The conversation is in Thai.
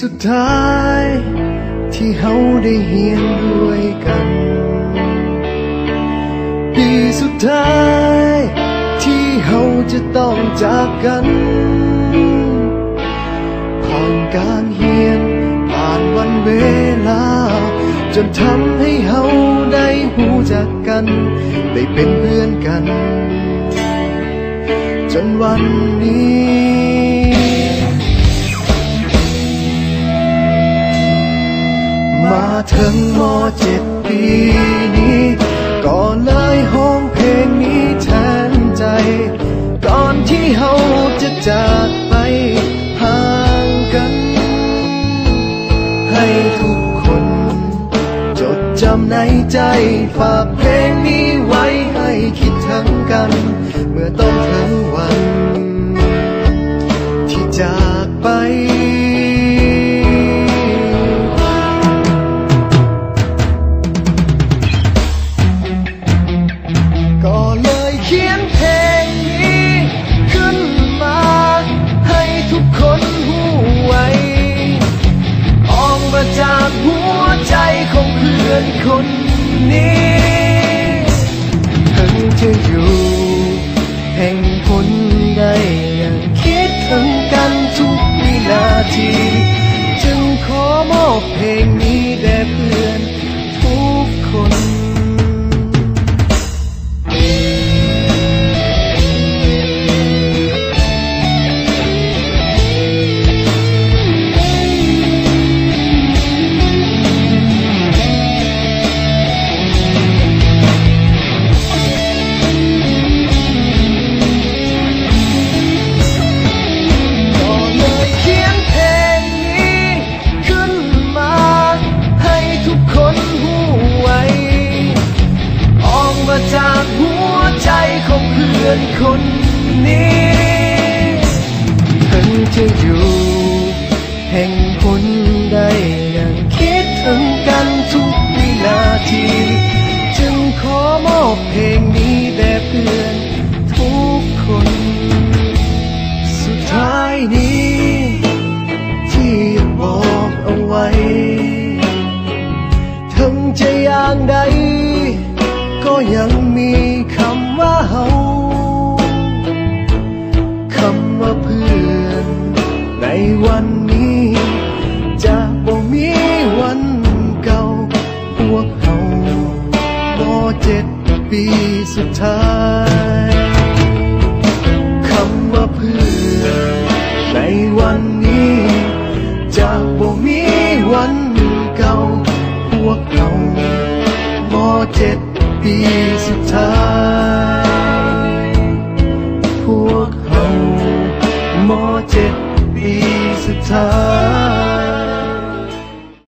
สุดท้ายที่เฮาได้เฮียนด้วยกันปีสุดท้ายที่เฮาจะต้องจากกันผ่านการเฮียนผ่านวันเวลาจนทำให้เฮาได้หูจักกันได้เป็นเพื่อนกันจนวันนี้มาถึงม.7 ปีนี้ก็เลยห้องเพลงนี้แทนใจก่อนที่เฮาจะจากไปห่างกันให้ทุกคนจดจำในใจฝากเพลงนี้ไว้ให้คิดถึงกันเมื่อต้องถึงวันที่จากไปก็เลยเขียนเพลงนี้ขึ้นมาให้ทุกคนหูไว้ออกมาจากหัวใจของเพื่อนคนนี้ถึงจะอยู่แห่งผลใดยังคิดถึงกันทุกวินาทีจึงขอมอบเพลงนี้แด่เพื่อนทุกคนจากหัวใจของเพื่อนคนนี้ถึงจะอยู่แห่งผลใดยังคิดถึงกันทุกวินาทีจึงขอมอบเพลงนี้แด่เพื่อนทุกคนสุดท้ายนี้ที่อยากบอกเอาไว้ถึงจะอย่างใดก็ยังมีคำว่าเฮาคำว่าเพื่อนในวันนี้จะบ่มีวันเก่าพวกเฮาม.7 ปีสุดท้ายคำว่าเพื่อนในวันนี้จะบ่มีวันเก่าพวกเฮาม.7 ปีสุดท้าย